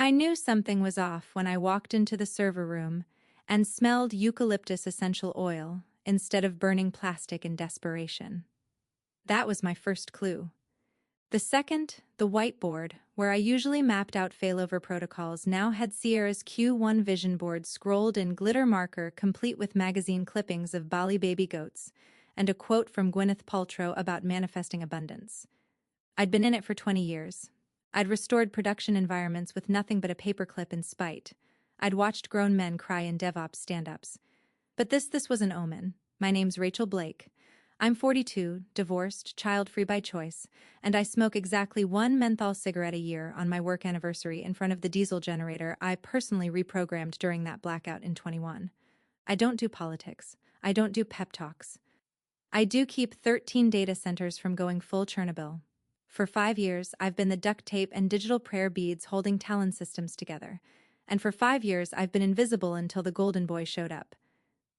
I knew something was off when I walked into the server room and smelled eucalyptus essential oil instead of burning plastic in desperation. That was my first clue. The second, the whiteboard, where I usually mapped out failover protocols, now had Sierra's Q1 vision board scrolled in glitter marker complete with magazine clippings of Bali baby goats and a quote from Gwyneth Paltrow about manifesting abundance. I'd been in it for 20 years. I'd restored production environments with nothing but a paperclip in spite. I'd watched grown men cry in DevOps stand-ups. But this was an omen. My name's Rachel Blake. I'm 42, divorced, child-free by choice, and I smoke exactly one menthol cigarette a year on my work anniversary in front of the diesel generator I personally reprogrammed during that blackout in 21. I don't do politics. I don't do pep talks. I do keep 13 data centers from going full Chernobyl. For 5 years, I've been the duct tape and digital prayer beads holding Talon systems together. And for 5 years, I've been invisible until the golden boy showed up.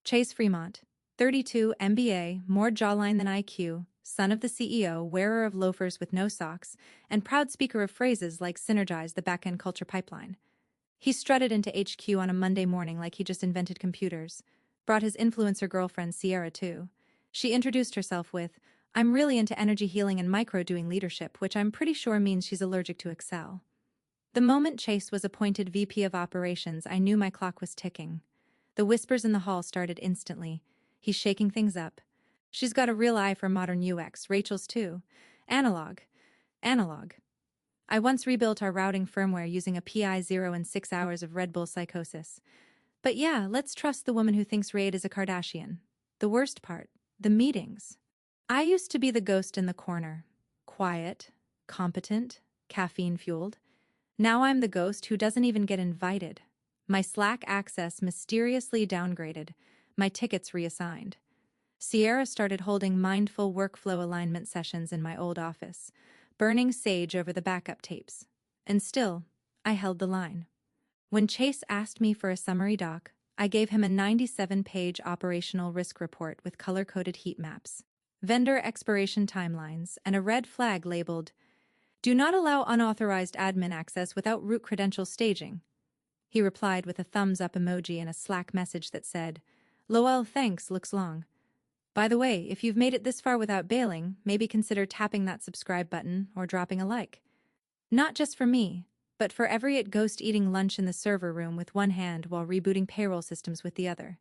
Chase Fremont, 32, MBA, more jawline than IQ, son of the CEO, wearer of loafers with no socks, and proud speaker of phrases like synergize the back-end culture pipeline. He strutted into HQ on a Monday morning like he just invented computers. Brought his influencer girlfriend Sierra too. She introduced herself with, "I'm really into energy healing and micro-doing leadership," which I'm pretty sure means she's allergic to Excel. The moment Chase was appointed VP of Operations, I knew my clock was ticking. The whispers in the hall started instantly. He's shaking things up. She's got a real eye for modern UX, Rachel's too. Analog. Analog. I once rebuilt our routing firmware using a PI0 and 6 hours of Red Bull psychosis. But yeah, let's trust the woman who thinks Raid is a Kardashian. The worst part, the meetings. I used to be the ghost in the corner. Quiet, competent, caffeine-fueled. Now I'm the ghost who doesn't even get invited. My Slack access mysteriously downgraded, my tickets reassigned. Sierra started holding mindful workflow alignment sessions in my old office, burning sage over the backup tapes. And still, I held the line. When Chase asked me for a summary doc, I gave him a 97-page operational risk report with color-coded heat maps, vendor expiration timelines, and a red flag labeled, "Do not allow unauthorized admin access without root credential staging." He replied with a thumbs-up emoji and a Slack message that said, "LOL, thanks, looks long. By the way, if you've made it this far without bailing, maybe consider tapping that subscribe button or dropping a like." Not just for me, but for every ghost eating lunch in the server room with one hand while rebooting payroll systems with the other.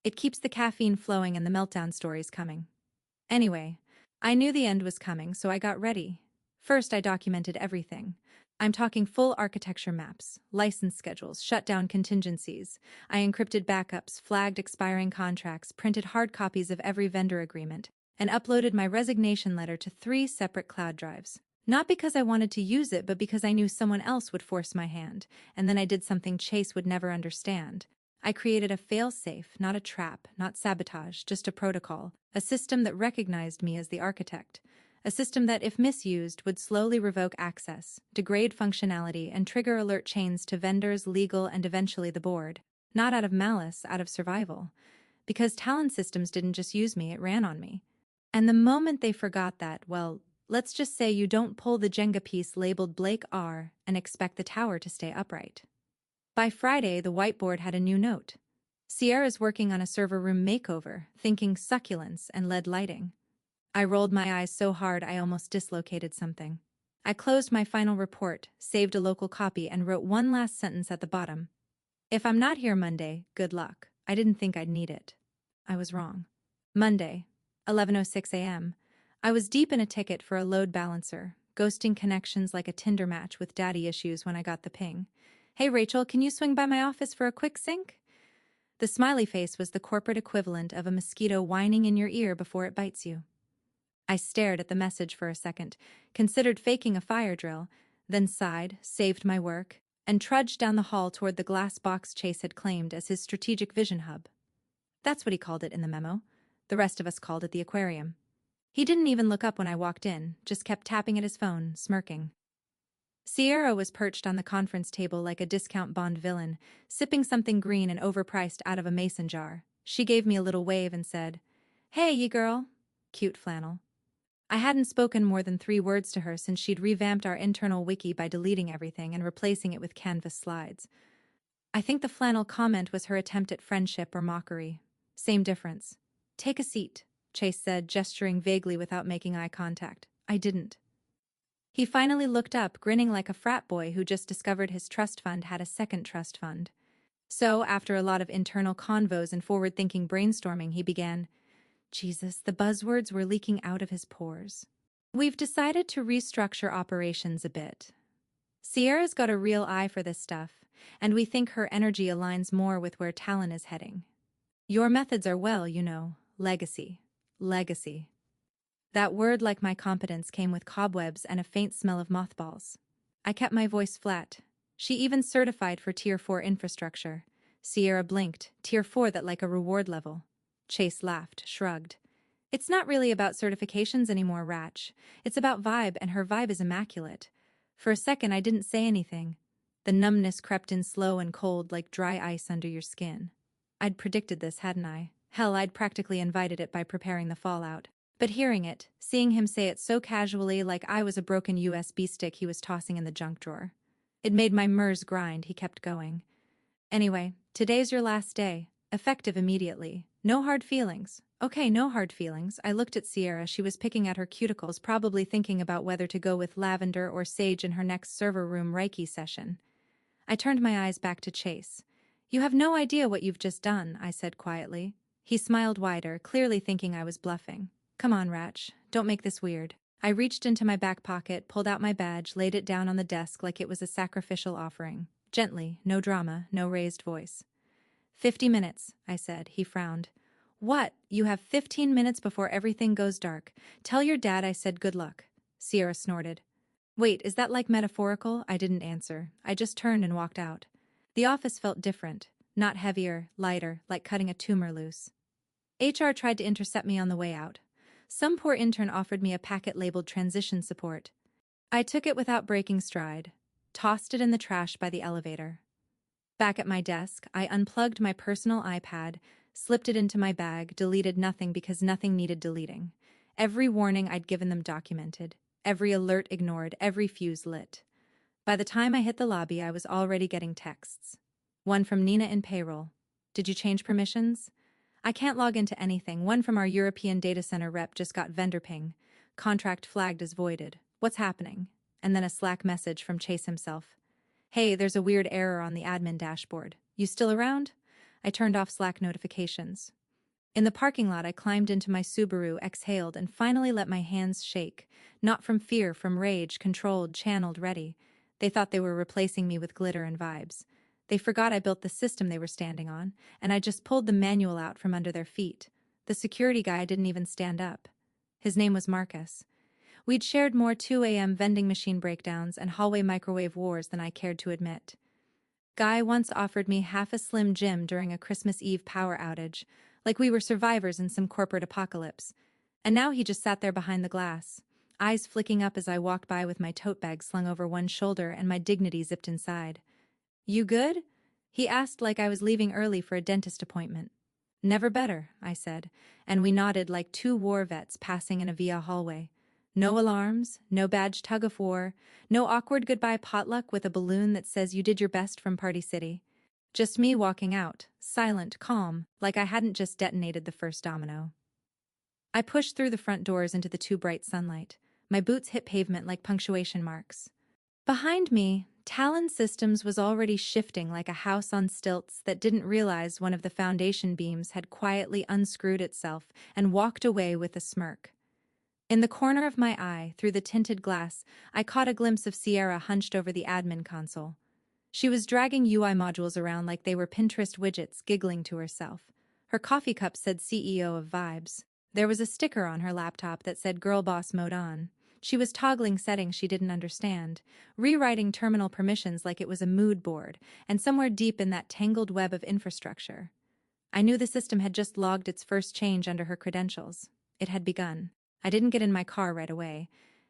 It keeps the caffeine flowing and the meltdown stories coming. Anyway, I knew the end was coming, so I got ready. First, I documented everything. I'm talking full architecture maps, license schedules, shutdown contingencies. I encrypted backups, flagged expiring contracts, printed hard copies of every vendor agreement, and uploaded my resignation letter to 3 separate cloud drives. Not because I wanted to use it, but because I knew someone else would force my hand, and then I did something Chase would never understand. I created a fail-safe, not a trap, not sabotage, just a protocol, a system that recognized me as the architect. A system that, if misused, would slowly revoke access, degrade functionality, and trigger alert chains to vendors, legal, and eventually the board. Not out of malice, out of survival. Because Talon Systems didn't just use me, it ran on me. And the moment they forgot that, well, let's just say you don't pull the Jenga piece labeled Blake R and expect the tower to stay upright. By Friday, the whiteboard had a new note. Sierra's working on a server room makeover, thinking succulents and LED lighting. I rolled my eyes so hard I almost dislocated something. I closed my final report, saved a local copy, and wrote one last sentence at the bottom. "If I'm not here Monday, good luck. I didn't think I'd need it." I was wrong. Monday, 11:06 a.m. I was deep in a ticket for a load balancer, ghosting connections like a Tinder match with daddy issues when I got the ping. "Hey Rachel, can you swing by my office for a quick sync?" The smiley face was the corporate equivalent of a mosquito whining in your ear before it bites you. I stared at the message for a second, considered faking a fire drill, then sighed, saved my work, and trudged down the hall toward the glass box Chase had claimed as his strategic vision hub. That's what he called it in the memo. The rest of us called it the aquarium. He didn't even look up when I walked in, just kept tapping at his phone, smirking. Sierra was perched on the conference table like a discount Bond villain, sipping something green and overpriced out of a mason jar. She gave me a little wave and said, "Hey, ye girl." Cute flannel. I hadn't spoken more than 3 words to her since she'd revamped our internal wiki by deleting everything and replacing it with Canvas slides. I think the flannel comment was her attempt at friendship or mockery. Same difference. Take a seat, Chase said, gesturing vaguely without making eye contact. I didn't. He finally looked up, grinning like a frat boy who just discovered his trust fund had a second trust fund. So, after a lot of internal convos and forward-thinking brainstorming, he began, Jesus, the buzzwords were leaking out of his pores. We've decided to restructure operations a bit. Sierra's got a real eye for this stuff, and we think her energy aligns more with where Talon is heading. Your methods are, well, legacy. Legacy. That word, like my competence, came with cobwebs and a faint smell of mothballs. I kept my voice flat. She even certified for Tier 4 infrastructure. Sierra blinked. Tier 4, that like a reward level. Chase laughed, shrugged. It's not really about certifications anymore, Ratch. It's about vibe, and her vibe is immaculate. For a second, I didn't say anything. The numbness crept in slow and cold like dry ice under your skin. I'd predicted this, hadn't I? Hell, I'd practically invited it by preparing the fallout. But hearing it, seeing him say it so casually like I was a broken USB stick he was tossing in the junk drawer. It made my MERS grind. He kept going. Anyway, today's your last day. Effective immediately. No hard feelings. Okay, no hard feelings. I looked at Sierra. She was picking at her cuticles, probably thinking about whether to go with lavender or sage in her next server room Reiki session. I turned my eyes back to Chase. You have no idea what you've just done, I said quietly. He smiled wider, clearly thinking I was bluffing. Come on, Ratch. Don't make this weird. I reached into my back pocket, pulled out my badge, laid it down on the desk like it was a sacrificial offering. Gently, no drama, no raised voice. 50 minutes, I said. He frowned. What? You have 15 minutes before everything goes dark. Tell your dad I said good luck. Sierra snorted. Wait, is that like metaphorical? I didn't answer. I just turned and walked out. The office felt different. Not heavier, lighter, like cutting a tumor loose. HR tried to intercept me on the way out. Some poor intern offered me a packet labeled transition support. I took it without breaking stride, tossed it in the trash by the elevator. Back at my desk, I unplugged my personal iPad, slipped it into my bag, deleted nothing because nothing needed deleting. Every warning I'd given them documented, every alert ignored, every fuse lit. By the time I hit the lobby, I was already getting texts. One from Nina in payroll. Did you change permissions? I can't log into anything. One from our European data center rep just got vendor ping. Contract flagged as voided. What's happening? And then a Slack message from Chase himself. Hey, there's a weird error on the admin dashboard. You still around? I turned off Slack notifications. In the parking lot, I climbed into my Subaru, exhaled, and finally let my hands shake. Not from fear, from rage, controlled, channeled, ready. They thought they were replacing me with glitter and vibes. They forgot I built the system they were standing on, and I just pulled the manual out from under their feet. The security guy didn't even stand up. His name was Marcus. We'd shared more 2 a.m. vending machine breakdowns and hallway microwave wars than I cared to admit. Guy once offered me half a Slim Jim during a Christmas Eve power outage, like we were survivors in some corporate apocalypse. And now he just sat there behind the glass, eyes flicking up as I walked by with my tote bag slung over one shoulder and my dignity zipped inside. You good? He asked like I was leaving early for a dentist appointment. Never better, I said, and we nodded like 2 war vets passing in a via hallway. No alarms, no badge tug of war, no awkward goodbye potluck with a balloon that says you did your best from Party City. Just me walking out, silent, calm, like I hadn't just detonated the first domino. I pushed through the front doors into the too bright sunlight. My boots hit pavement like punctuation marks. Behind me, Talon Systems was already shifting like a house on stilts that didn't realize one of the foundation beams had quietly unscrewed itself and walked away with a smirk. In the corner of my eye, through the tinted glass, I caught a glimpse of Sierra hunched over the admin console. She was dragging UI modules around like they were Pinterest widgets, giggling to herself. Her coffee cup said CEO of Vibes. There was a sticker on her laptop that said Girl Boss Mode On. She was toggling settings she didn't understand, rewriting terminal permissions like it was a mood board, and somewhere deep in that tangled web of infrastructure. I knew the system had just logged its first change under her credentials. It had begun. I didn't get in my car right away,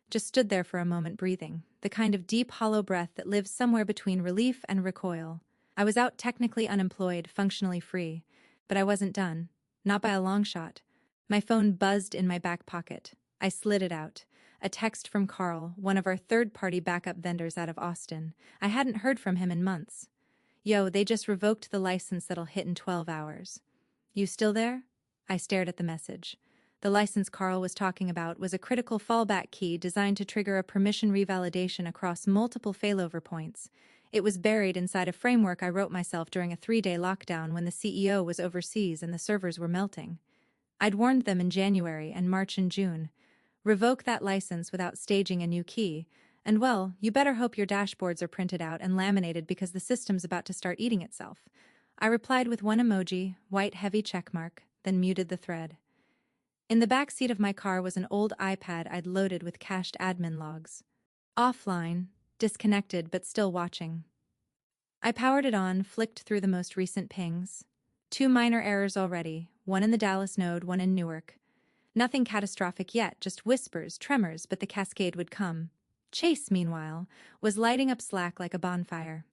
just stood there for a moment breathing, the kind of deep, hollow breath that lives somewhere between relief and recoil. I was out technically unemployed, functionally free, but I wasn't done. Not by a long shot. My phone buzzed in my back pocket. I slid it out. A text from Carl, one of our third-party backup vendors out of Austin. I hadn't heard from him in months. Yo, they just revoked the license that'll hit in 12 hours. You still there? I stared at the message. The license Carl was talking about was a critical fallback key designed to trigger a permission revalidation across multiple failover points. It was buried inside a framework I wrote myself during a 3-day lockdown when the CEO was overseas and the servers were melting. I'd warned them in January and March and June. Revoke that license without staging a new key, and well, you better hope your dashboards are printed out and laminated because the system's about to start eating itself. I replied with one emoji, white heavy checkmark, then muted the thread. In the back seat of my car was an old iPad I'd loaded with cached admin logs. Offline, disconnected but still watching. I powered it on, flicked through the most recent pings. 2 minor errors already, one in the Dallas node, one in Newark. Nothing catastrophic yet, just whispers, tremors, but the cascade would come. Chase, meanwhile, was lighting up Slack like a bonfire.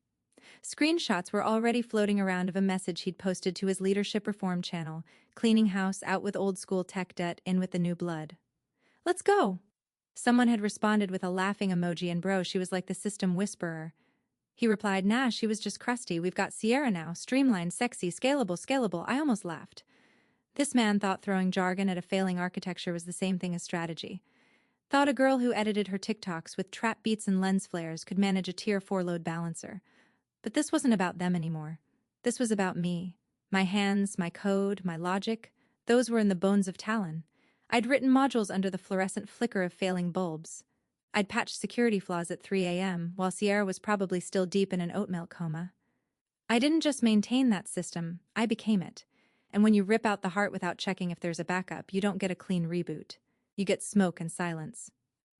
Screenshots were already floating around of a message he'd posted to his leadership reform channel, cleaning house, out with old-school tech debt, in with the new blood. Let's go! Someone had responded with a laughing emoji, and bro, she was like the system whisperer. He replied, nah, she was just crusty. We've got Sierra now, streamlined, sexy, scalable. I almost laughed. This man thought throwing jargon at a failing architecture was the same thing as strategy. Thought a girl who edited her TikToks with trap beats and lens flares could manage a tier 4 load balancer. But this wasn't about them anymore. This was about me. My hands, my code, my logic, those were in the bones of Talon. I'd written modules under the fluorescent flicker of failing bulbs. I'd patched security flaws at 3 a.m., while Sierra was probably still deep in an oat milk coma. I didn't just maintain that system, I became it. And when you rip out the heart without checking if there's a backup, you don't get a clean reboot. You get smoke and silence.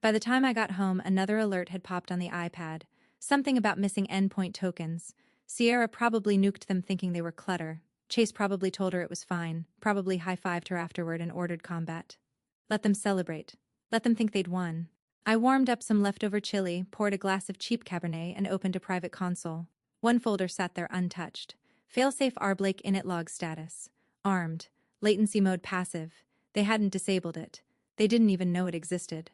By the time I got home, another alert had popped on the iPad. Something about missing endpoint tokens. Sierra probably nuked them thinking they were clutter. Chase probably told her it was fine, probably high-fived her afterward and ordered combat. Let them celebrate. Let them think they'd won. I warmed up some leftover chili, poured a glass of cheap Cabernet, and opened a private console. One folder sat there untouched. Failsafe rblake init log status. Armed. Latency mode passive. They hadn't disabled it. They didn't even know it existed.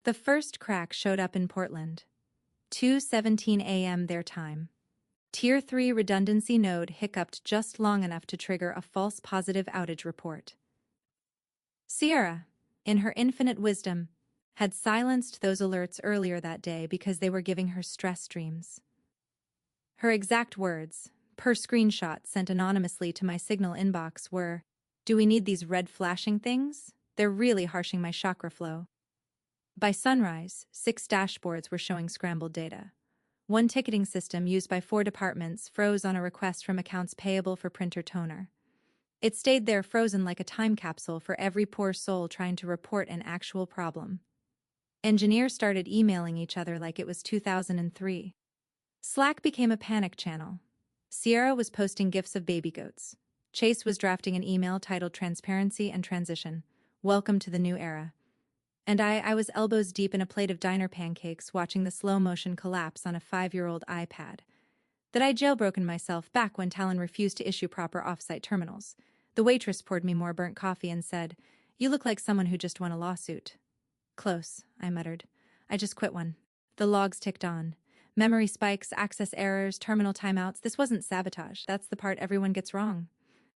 The first crack showed up in Portland. 2:17 a.m. their time. Tier 3 redundancy node hiccuped just long enough to trigger a false positive outage report. Sierra, in her infinite wisdom, had silenced those alerts earlier that day because they were giving her stress dreams. Her exact words, per screenshot sent anonymously to my Signal inbox, were, "Do we need these red flashing things? They're really harshing my chakra flow." By sunrise, 6 dashboards were showing scrambled data. One ticketing system used by 4 departments froze on a request from accounts payable for printer toner. It stayed there frozen like a time capsule for every poor soul trying to report an actual problem. Engineers started emailing each other like it was 2003. Slack became a panic channel. Sierra was posting gifs of baby goats. Chase was drafting an email titled Transparency and Transition. Welcome to the new era. And I was elbows deep in a plate of diner pancakes watching the slow-motion collapse on a 5-year-old iPad. That I'd jailbroken myself back when Talon refused to issue proper off-site terminals. The waitress poured me more burnt coffee and said, "You look like someone who just won a lawsuit." "Close," I muttered. "I just quit one." The logs ticked on. Memory spikes, access errors, terminal timeouts. This wasn't sabotage. That's the part everyone gets wrong.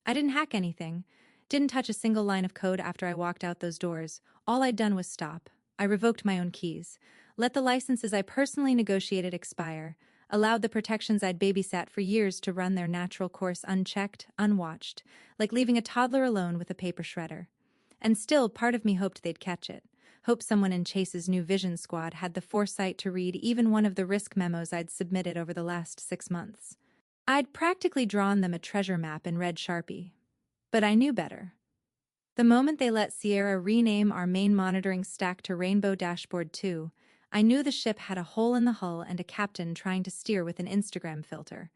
I didn't hack anything. Didn't touch a single line of code after I walked out those doors. All I'd done was stop. I revoked my own keys. Let the licenses I personally negotiated expire. Allowed the protections I'd babysat for years to run their natural course unchecked, unwatched, like leaving a toddler alone with a paper shredder. And still, part of me hoped they'd catch it. Hoped someone in Chase's new vision squad had the foresight to read even one of the risk memos I'd submitted over the last 6 months. I'd practically drawn them a treasure map in red Sharpie. But I knew better. The moment they let Sierra rename our main monitoring stack to Rainbow Dashboard 2, I knew the ship had a hole in the hull and a captain trying to steer with an Instagram filter.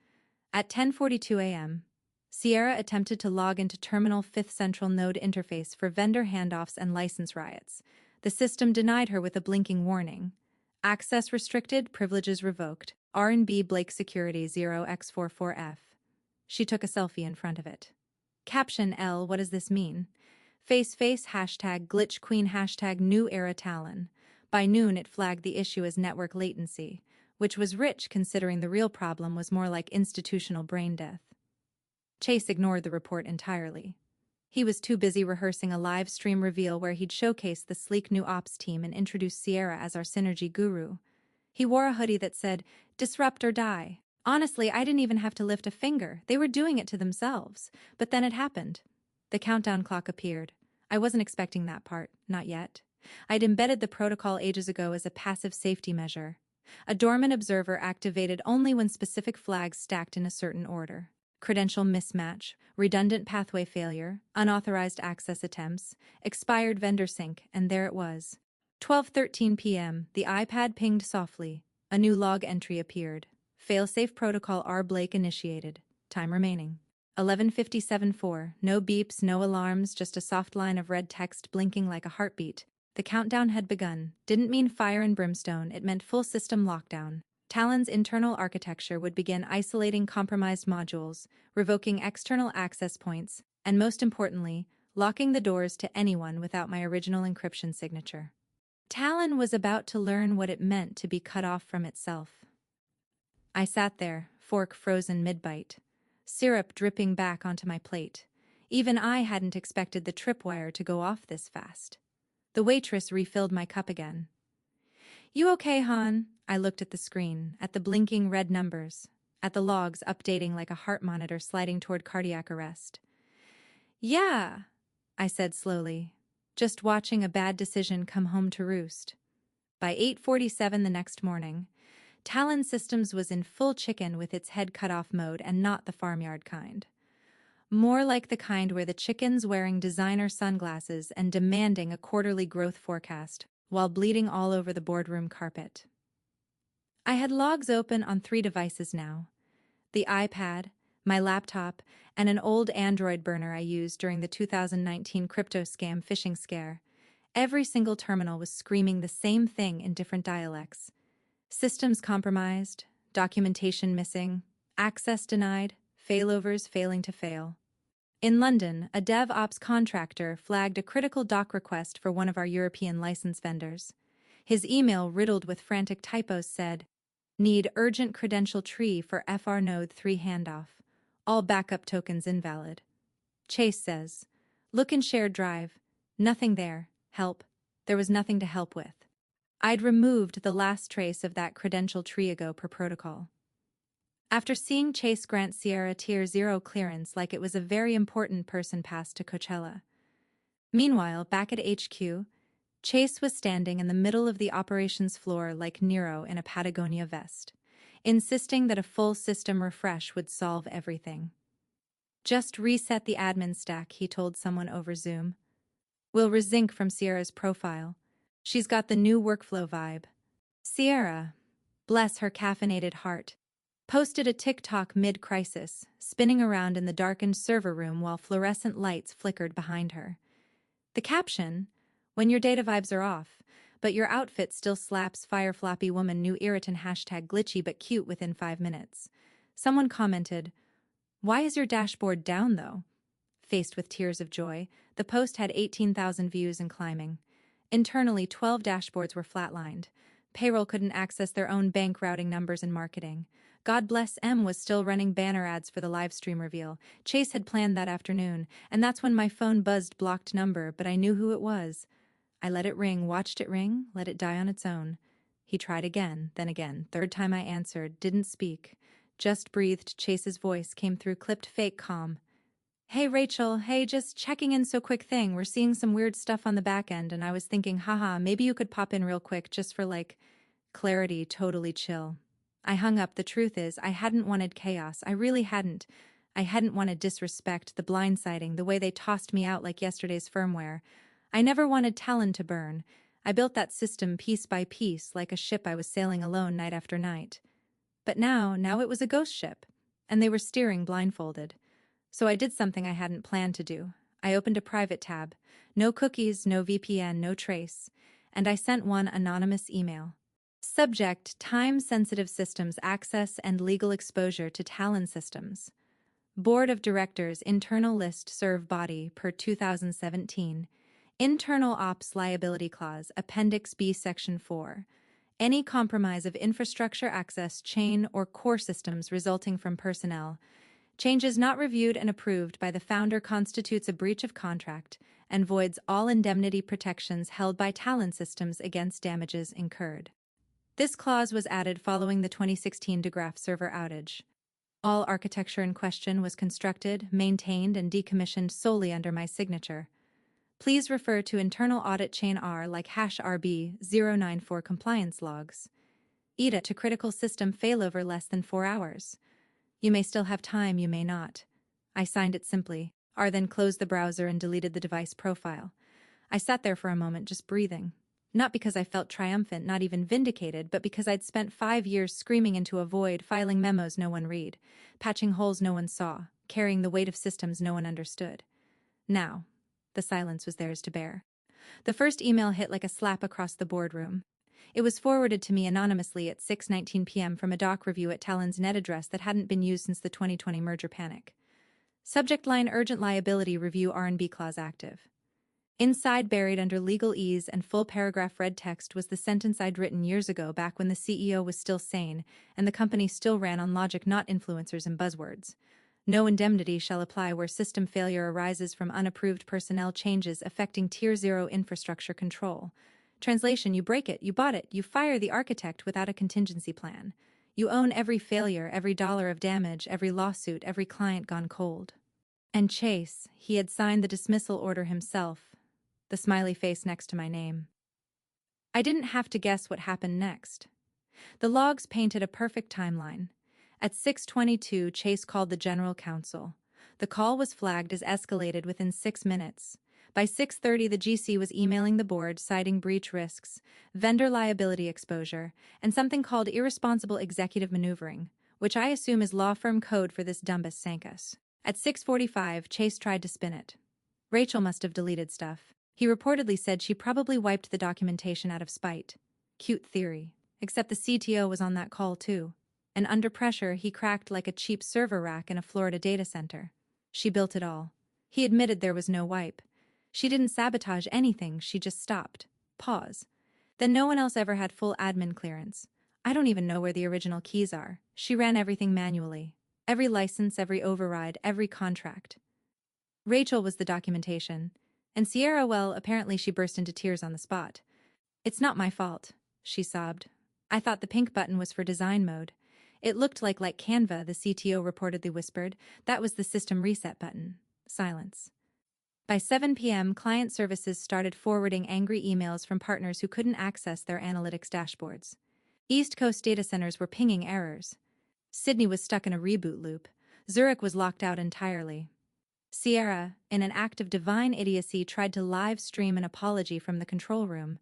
At 10:42 a.m., Sierra attempted to log into Terminal 5th Central Node interface for vendor handoffs and license riots. The system denied her with a blinking warning. Access restricted, privileges revoked. R&B Blake Security 0x44F. She took a selfie in front of it. Caption L, what does this mean? Face hashtag glitch queen hashtag new era Talon. By noon it flagged the issue as network latency, which was rich considering the real problem was more like institutional brain death. Chase ignored the report entirely. He was too busy rehearsing a live stream reveal where he'd showcase the sleek new ops team and introduce Sierra as our synergy guru. He wore a hoodie that said, "Disrupt or die." Honestly, I didn't even have to lift a finger. They were doing it to themselves. But then it happened. The countdown clock appeared. I wasn't expecting that part, not yet. I'd embedded the protocol ages ago as a passive safety measure. A dormant observer activated only when specific flags stacked in a certain order. Credential mismatch, redundant pathway failure, unauthorized access attempts, expired vendor sync, and there it was. 12:13 p.m., the iPad pinged softly. A new log entry appeared. Failsafe protocol R. Blake initiated. Time remaining. 11:57:4. No beeps, no alarms, just a soft line of red text blinking like a heartbeat. The countdown had begun. Didn't mean fire and brimstone, it meant full system lockdown. Talon's internal architecture would begin isolating compromised modules, revoking external access points, and most importantly, locking the doors to anyone without my original encryption signature. Talon was about to learn what it meant to be cut off from itself. I sat there, fork frozen mid-bite, syrup dripping back onto my plate. Even I hadn't expected the tripwire to go off this fast. The waitress refilled my cup again. "You okay, hon?" I looked at the screen, at the blinking red numbers, at the logs updating like a heart monitor sliding toward cardiac arrest. "Yeah," I said slowly, just watching a bad decision come home to roost. By 8:47 the next morning, Talon Systems was in full chicken with its head cut off mode, and not the farmyard kind. More like the kind where the chicken's wearing designer sunglasses and demanding a quarterly growth forecast while bleeding all over the boardroom carpet. I had logs open on 3 devices now. The iPad, my laptop, and an old Android burner I used during the 2019 crypto scam phishing scare. Every single terminal was screaming the same thing in different dialects. Systems compromised, documentation missing, access denied, failovers failing to fail. In London, a DevOps contractor flagged a critical doc request for one of our European license vendors. His email, riddled with frantic typos, said, "Need urgent credential tree for FR Node 3 handoff. All backup tokens invalid." Chase says, "Look in shared drive. Nothing there. Help." There was nothing to help with. I'd removed the last trace of that credential tree ago per protocol. After seeing Chase grant Sierra Tier 0 clearance like it was a very important person pass to Coachella. Meanwhile, back at HQ, Chase was standing in the middle of the operations floor like Nero in a Patagonia vest, insisting that a full system refresh would solve everything. "Just reset the admin stack," he told someone over Zoom. "We'll resync from Sierra's profile. She's got the new workflow vibe." Sierra, bless her caffeinated heart, posted a TikTok mid-crisis, spinning around in the darkened server room while fluorescent lights flickered behind her. The caption, "When your data vibes are off, but your outfit still slaps fire floppy woman new irritant hashtag glitchy but cute within 5 minutes." Someone commented, "Why is your dashboard down though?" Faced with tears of joy, the post had 18,000 views and climbing. Internally, 12 dashboards were flatlined. Payroll couldn't access their own bank routing numbers and marketing. God bless M was still running banner ads for the livestream reveal. Chase had planned that afternoon, and that's when my phone buzzed blocked number, but I knew who it was. I let it ring, watched it ring, let it die on its own. He tried again, then again. Third time I answered, didn't speak. Just breathed. Chase's voice came through, clipped fake calm. "Hey Rachel, hey, just checking in, so quick thing. We're seeing some weird stuff on the back end, and I was thinking, haha, maybe you could pop in real quick just for clarity, totally chill." I hung up. The truth is, I hadn't wanted chaos. I really hadn't. I hadn't wanted disrespect, the blindsiding, the way they tossed me out like yesterday's firmware. I never wanted Talon to burn. I built that system piece by piece, like a ship I was sailing alone night after night. But now it was a ghost ship, and they were steering blindfolded. So I did something I hadn't planned to do. I opened a private tab. No cookies, no VPN, no trace. And I sent one anonymous email. Subject: time-sensitive systems access and legal exposure to Talon systems. Board of Directors Internal List Serve Body per 2017. Internal Ops Liability Clause, Appendix B, Section 4. Any compromise of infrastructure access, chain, or core systems resulting from personnel changes not reviewed and approved by the founder constitutes a breach of contract and voids all indemnity protections held by Talon Systems against damages incurred. This clause was added following the 2016 DeGraph server outage. All architecture in question was constructed, maintained, and decommissioned solely under my signature. Please refer to Internal Audit Chain R like #RB094 compliance logs. ETA to critical system failover less than 4 hours. You may still have time, you may not. I signed it simply. R then closed the browser and deleted the device profile. I sat there for a moment just breathing. Not because I felt triumphant, not even vindicated, but because I'd spent 5 years screaming into a void, filing memos no one read, patching holes no one saw, carrying the weight of systems no one understood. Now, the silence was theirs to bear. The first email hit like a slap across the boardroom. It was forwarded to me anonymously at 6:19 p.m. from a doc review at Talon's net address that hadn't been used since the 2020 merger panic. Subject line: Urgent Liability Review R&B Clause active. Inside, buried under legalese and full paragraph red text, was the sentence I'd written years ago, back when the CEO was still sane and the company still ran on logic, not influencers and buzzwords. No indemnity shall apply where system failure arises from unapproved personnel changes affecting Tier 0 infrastructure control. Translation: you break it, you bought it, you fire the architect without a contingency plan. You own every failure, every dollar of damage, every lawsuit, every client gone cold. And Chase, he had signed the dismissal order himself, the smiley face next to my name. I didn't have to guess what happened next. The logs painted a perfect timeline. At 6:22, Chase called the general counsel. The call was flagged as escalated within 6 minutes. By 6:30, the GC was emailing the board citing breach risks, vendor liability exposure, and something called irresponsible executive maneuvering, which I assume is law firm code for this Dumbus Sankus. At 6:45, Chase tried to spin it. Rachel must have deleted stuff. He reportedly said she probably wiped the documentation out of spite. Cute theory. Except the CTO was on that call too. And under pressure, he cracked like a cheap server rack in a Florida data center. She built it all. He admitted there was no wipe. She didn't sabotage anything, she just stopped. Pause. Then no one else ever had full admin clearance. I don't even know where the original keys are. She ran everything manually. Every license, every override, every contract. Rachel was the documentation. And Sierra, well, apparently she burst into tears on the spot. "It's not my fault," she sobbed. "I thought the pink button was for design mode. It looked like Canva," the CTO reportedly whispered. "That was the system reset button." Silence. By 7 p.m., client services started forwarding angry emails from partners who couldn't access their analytics dashboards. East Coast data centers were pinging errors. Sydney was stuck in a reboot loop. Zurich was locked out entirely. Sierra, in an act of divine idiocy, tried to live stream an apology from the control room.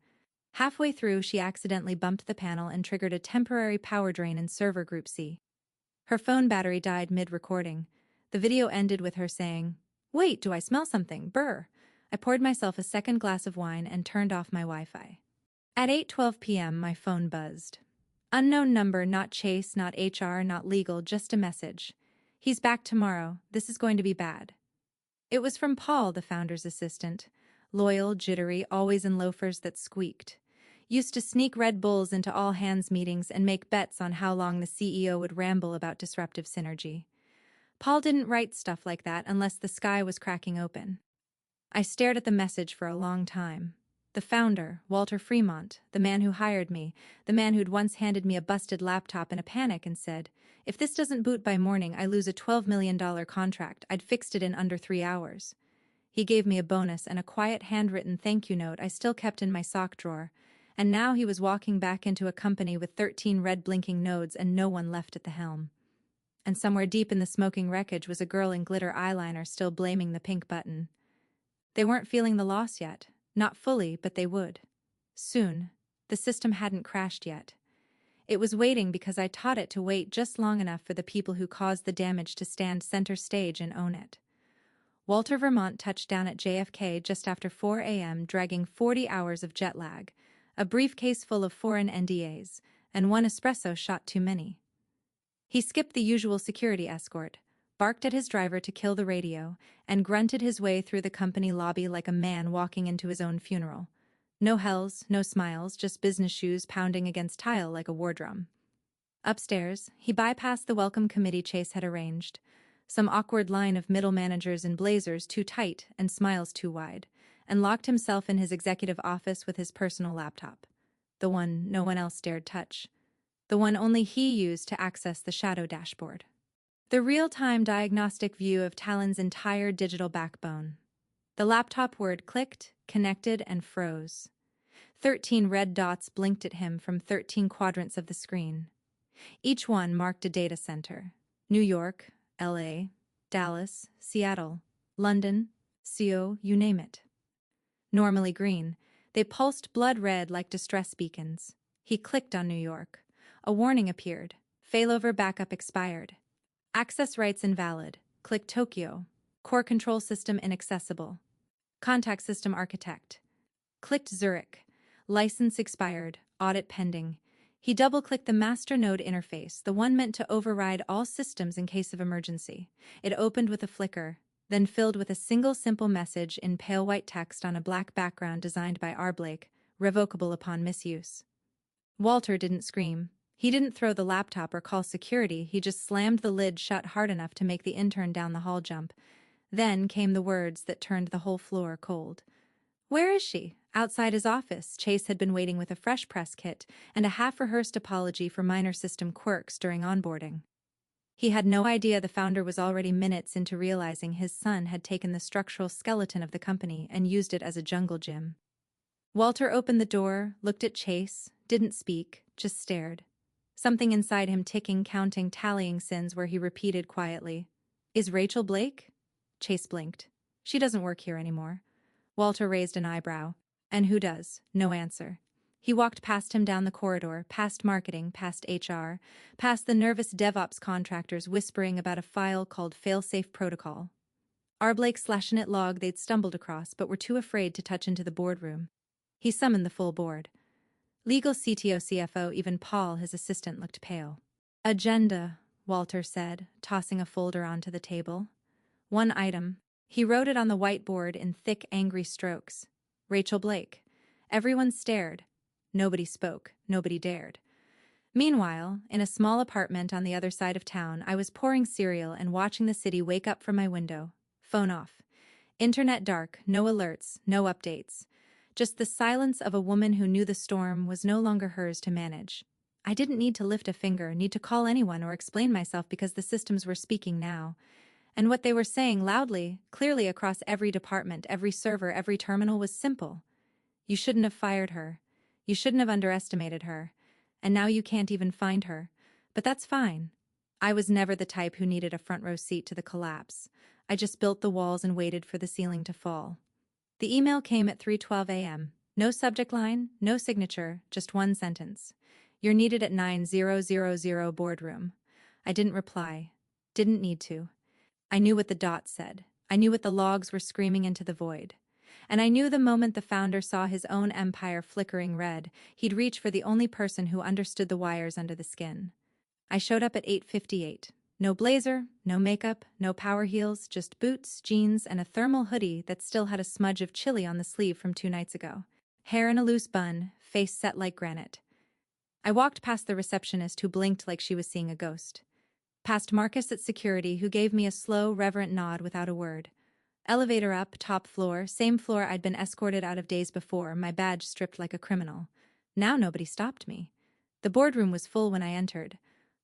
Halfway through, she accidentally bumped the panel and triggered a temporary power drain in server group C. Her phone battery died mid-recording. The video ended with her saying, "Wait, do I smell something? Brr." I poured myself a second glass of wine and turned off my Wi-Fi. At 8:12 p.m., my phone buzzed. Unknown number, not Chase, not HR, not legal, just a message. "He's back tomorrow. This is going to be bad." It was from Paul, the founder's assistant. Loyal, jittery, always in loafers that squeaked. Used to sneak Red Bulls into all-hands meetings and make bets on how long the CEO would ramble about disruptive synergy. Paul didn't write stuff like that unless the sky was cracking open. I stared at the message for a long time. The founder, Walter Fremont, the man who hired me, the man who'd once handed me a busted laptop in a panic and said, "If this doesn't boot by morning, I lose a $12 million contract. I'd fixed it in under 3 hours." He gave me a bonus and a quiet handwritten thank you note I still kept in my sock drawer, and now he was walking back into a company with 13 red blinking nodes and no one left at the helm. And somewhere deep in the smoking wreckage was a girl in glitter eyeliner still blaming the pink button. They weren't feeling the loss yet. Not fully, but they would. Soon. The system hadn't crashed yet. It was waiting because I taught it to wait just long enough for the people who caused the damage to stand center stage and own it. Walter Vermont touched down at JFK just after 4 a.m., dragging 40 hours of jet lag, a briefcase full of foreign NDAs, and one espresso shot too many. He skipped the usual security escort, barked at his driver to kill the radio, and grunted his way through the company lobby like a man walking into his own funeral. No hells, no smiles, just business shoes pounding against tile like a war drum. Upstairs, he bypassed the welcome committee Chase had arranged. Some awkward line of middle managers in blazers too tight and smiles too wide, and locked himself in his executive office with his personal laptop. The one no one else dared touch. The one only he used to access the shadow dashboard. The real-time diagnostic view of Talon's entire digital backbone. The laptop word clicked, connected, and froze. 13 red dots blinked at him from 13 quadrants of the screen. Each one marked a data center. New York, LA, Dallas, Seattle, London, Seoul, you name it. Normally green, they pulsed blood red like distress beacons. He clicked on New York. A warning appeared. Failover backup expired. Access rights invalid. Click Tokyo. Core control system inaccessible. Contact system architect. Clicked Zurich. License expired. Audit pending. He double-clicked the master node interface, the one meant to override all systems in case of emergency. It opened with a flicker, then filled with a single simple message in pale white text on a black background designed by R. Blake, revocable upon misuse. Walter didn't scream. He didn't throw the laptop or call security, he just slammed the lid shut hard enough to make the intern down the hall jump. Then came the words that turned the whole floor cold. Where is she? Outside his office, Chase had been waiting with a fresh press kit and a half-rehearsed apology for minor system quirks during onboarding. He had no idea the founder was already minutes into realizing his son had taken the structural skeleton of the company and used it as a jungle gym. Walter opened the door, looked at Chase, didn't speak, just stared. Something inside him ticking, counting, tallying sins where he repeated quietly, "Is Rachel Blake?" Chase blinked. "She doesn't work here anymore." Walter raised an eyebrow. "And who does?" No answer. He walked past him down the corridor, past marketing, past HR, past the nervous DevOps contractors whispering about a file called Failsafe Protocol. R. Blake/init log they'd stumbled across but were too afraid to touch into the boardroom. He summoned the full board. Legal, CTO, CFO, even Paul, his assistant, looked pale. "Agenda," Walter said, tossing a folder onto the table. One item. He wrote it on the whiteboard in thick, angry strokes. Rachel Blake. Everyone stared. Nobody spoke. Nobody dared. Meanwhile, in a small apartment on the other side of town, I was pouring cereal and watching the city wake up from my window. Phone off. Internet dark, no alerts, no updates. Just the silence of a woman who knew the storm was no longer hers to manage. I didn't need to lift a finger, need to call anyone or explain myself because the systems were speaking now. And what they were saying loudly, clearly across every department, every server, every terminal was simple. You shouldn't have fired her. You shouldn't have underestimated her. And now you can't even find her. But that's fine. I was never the type who needed a front row seat to the collapse. I just built the walls and waited for the ceiling to fall. The email came at 3:12 a.m. No subject line, no signature, just one sentence. You're needed at 9000 boardroom. I didn't reply. Didn't need to. I knew what the dots said. I knew what the logs were screaming into the void. And I knew the moment the founder saw his own empire flickering red, he'd reach for the only person who understood the wires under the skin. I showed up at 8:58. No blazer, no makeup, no power heels, just boots, jeans, and a thermal hoodie that still had a smudge of chili on the sleeve from 2 nights ago. Hair in a loose bun, face set like granite. I walked past the receptionist who blinked like she was seeing a ghost. Past Marcus at security who gave me a slow, reverent nod without a word. Elevator up, top floor, same floor I'd been escorted out of days before, my badge stripped like a criminal. Now nobody stopped me. The boardroom was full when I entered.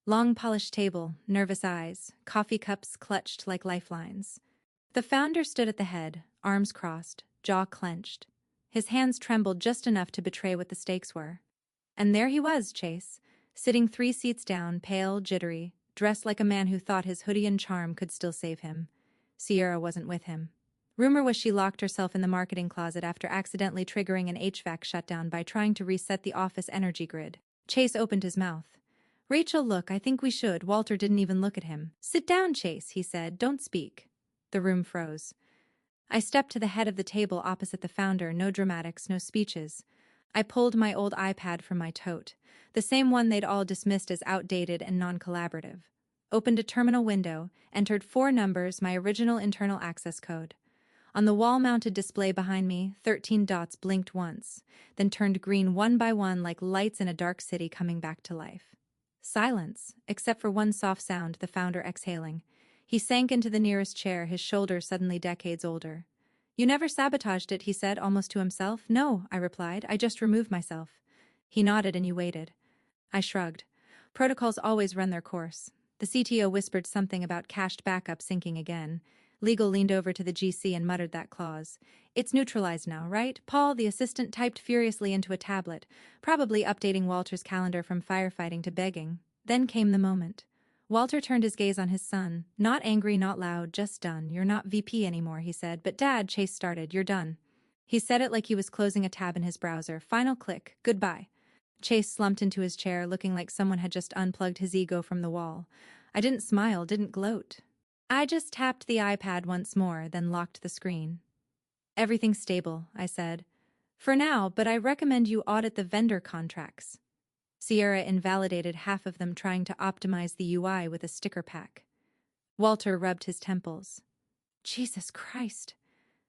Long polished table, nervous eyes, coffee cups clutched like lifelines. The founder stood at the head, arms crossed, jaw clenched. His hands trembled just enough to betray what the stakes were. And there he was, Chase, sitting 3 seats down, pale, jittery, dressed like a man who thought his hoodie and charm could still save him. Sierra wasn't with him. Rumor was she locked herself in the marketing closet after accidentally triggering an HVAC shutdown by trying to reset the office energy grid. Chase opened his mouth. "Rachel, look, I think we should." Walter didn't even look at him. "Sit down, Chase," he said. "Don't speak." The room froze. I stepped to the head of the table opposite the founder, no dramatics, no speeches. I pulled my old iPad from my tote, the same one they'd all dismissed as outdated and non-collaborative. opened a terminal window, entered 4 numbers, my original internal access code. On the wall-mounted display behind me, 13 dots blinked once, then turned green one by one like lights in a dark city coming back to life. Silence, except for one soft sound, the founder exhaling. He sank into the nearest chair, his shoulders suddenly decades older. "You never sabotaged it," he said, almost to himself. "No," I replied, "I just removed myself." He nodded and you waited. I shrugged. Protocols always run their course. The CTO whispered something about cached backup syncing again. Legal leaned over to the GC and muttered that clause. "It's neutralized now, right?" Paul, the assistant, typed furiously into a tablet, probably updating Walter's calendar from firefighting to begging. Then came the moment. Walter turned his gaze on his son. "Not angry, not loud, just done. You're not VP anymore," he said. "But Dad," Chase started, "you're done." He said it like he was closing a tab in his browser. Final click. Goodbye. Chase slumped into his chair, looking like someone had just unplugged his ego from the wall. I didn't smile, didn't gloat. I just tapped the iPad once more, then locked the screen. "Everything's stable," I said. "For now, but I recommend you audit the vendor contracts." Sierra invalidated half of them, trying to optimize the UI with a sticker pack. Walter rubbed his temples. "Jesus Christ."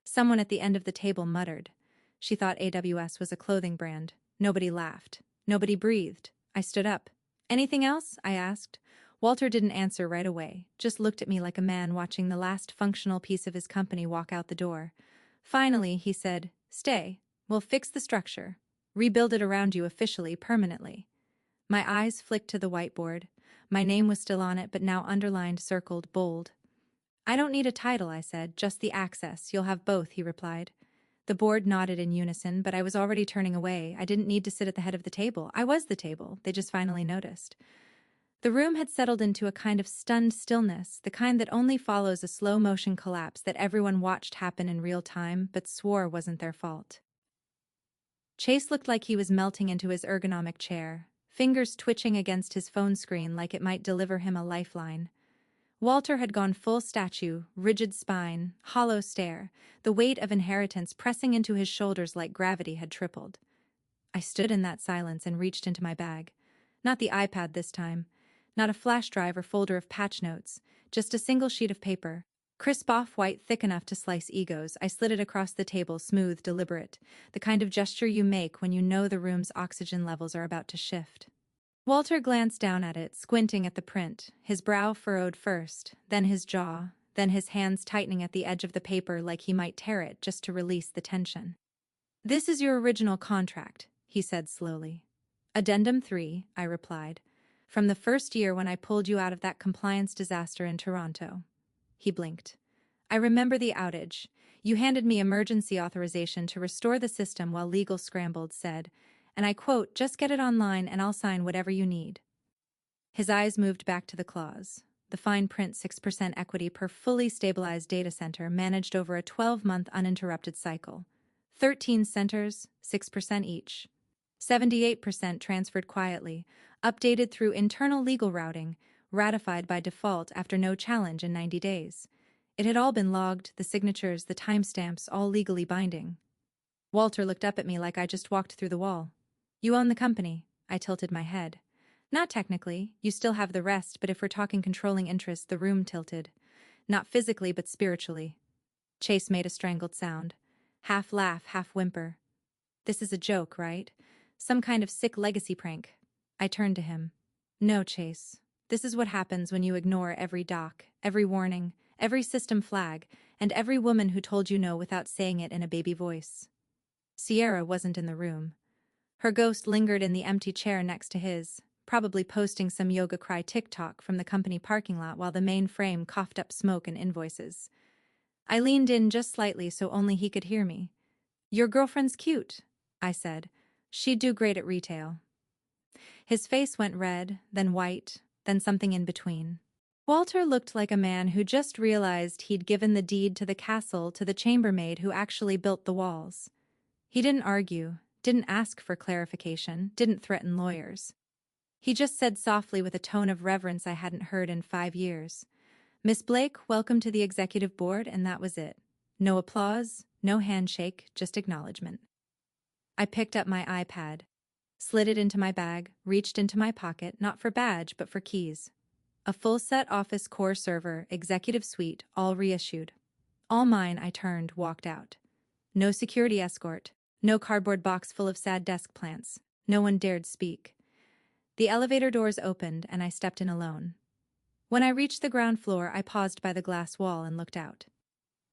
Someone at the end of the table muttered. She thought AWS was a clothing brand. Nobody laughed. Nobody breathed. I stood up. "Anything else?" I asked. Walter didn't answer right away, just looked at me like a man watching the last functional piece of his company walk out the door. Finally, he said, "Stay. We'll fix the structure. Rebuild it around you officially, permanently." My eyes flicked to the whiteboard. My name was still on it, but now underlined, circled, bold. "I don't need a title," I said, "just the access. You'll have both," he replied. The board nodded in unison, but I was already turning away. I didn't need to sit at the head of the table. I was the table. They just finally noticed. The room had settled into a kind of stunned stillness, the kind that only follows a slow-motion collapse that everyone watched happen in real time, but swore wasn't their fault. Chase looked like he was melting into his ergonomic chair, fingers twitching against his phone screen like it might deliver him a lifeline. Walter had gone full statue, rigid spine, hollow stare, the weight of inheritance pressing into his shoulders like gravity had tripled. I stood in that silence and reached into my bag. Not the iPad this time. Not a flash drive or folder of patch notes, just a single sheet of paper, crisp off-white, thick enough to slice egos. I slid it across the table, smooth, deliberate, the kind of gesture you make when you know the room's oxygen levels are about to shift. Walter glanced down at it, squinting at the print, his brow furrowed first, then his jaw, then his hands tightening at the edge of the paper like he might tear it just to release the tension. "This is your original contract," he said slowly. "Addendum 3, I replied. "From the first year when I pulled you out of that compliance disaster in Toronto." He blinked. "I remember the outage. You handed me emergency authorization to restore the system while legal scrambled, said, and I quote, 'Just get it online and I'll sign whatever you need.'" His eyes moved back to the clause. The fine print, 6% equity per fully stabilized data center managed over a 12-month uninterrupted cycle. 13 centers, 6% each. 78% transferred quietly, updated through internal legal routing, ratified by default after no challenge in 90 days. It had all been logged, the signatures, the timestamps, all legally binding. Walter looked up at me like I just walked through the wall. "You own the company." I tilted my head. "Not technically. You still have the rest, but if we're talking controlling interest," the room tilted. "Not physically, but spiritually." Chase made a strangled sound. Half laugh, half whimper. "This is a joke, right? Some kind of sick legacy prank." I turned to him. "No, Chase. This is what happens when you ignore every doc, every warning, every system flag, and every woman who told you no without saying it in a baby voice." Sierra wasn't in the room. Her ghost lingered in the empty chair next to his, probably posting some yoga cry TikTok from the company parking lot while the main frame coughed up smoke and invoices. I leaned in just slightly so only he could hear me. "Your girlfriend's cute," I said. "She'd do great at retail." His face went red, then white, then something in between. Walter looked like a man who just realized he'd given the deed to the castle to the chambermaid who actually built the walls. He didn't argue, didn't ask for clarification, didn't threaten lawyers. He just said softly with a tone of reverence I hadn't heard in 5 years, "Miss Blake, welcome to the executive board," and that was it. No applause, no handshake, just acknowledgement. I picked up my iPad, slid it into my bag, reached into my pocket, not for badge, but for keys. A full-set office core server, executive suite, all reissued. All mine. I turned, walked out. No security escort. No cardboard box full of sad desk plants. No one dared speak. The elevator doors opened, and I stepped in alone. When I reached the ground floor, I paused by the glass wall and looked out.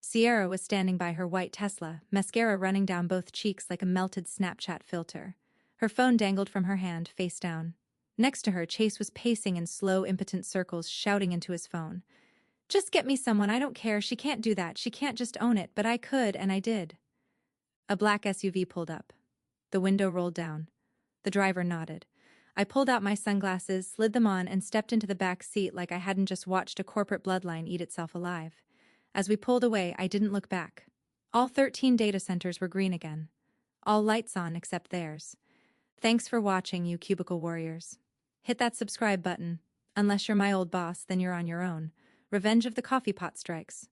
Sierra was standing by her white Tesla, mascara running down both cheeks like a melted Snapchat filter. Her phone dangled from her hand, face down. Next to her, Chase was pacing in slow, impotent circles, shouting into his phone. "Just get me someone, I don't care, she can't do that, she can't just own it, but I could, and I did." A black SUV pulled up. The window rolled down. The driver nodded. I pulled out my sunglasses, slid them on, and stepped into the back seat like I hadn't just watched a corporate bloodline eat itself alive. As we pulled away, I didn't look back. All 13 data centers were green again. All lights on except theirs. Thanks for watching, you cubicle warriors. Hit that subscribe button. Unless you're my old boss, then you're on your own. Revenge of the coffee pot strikes.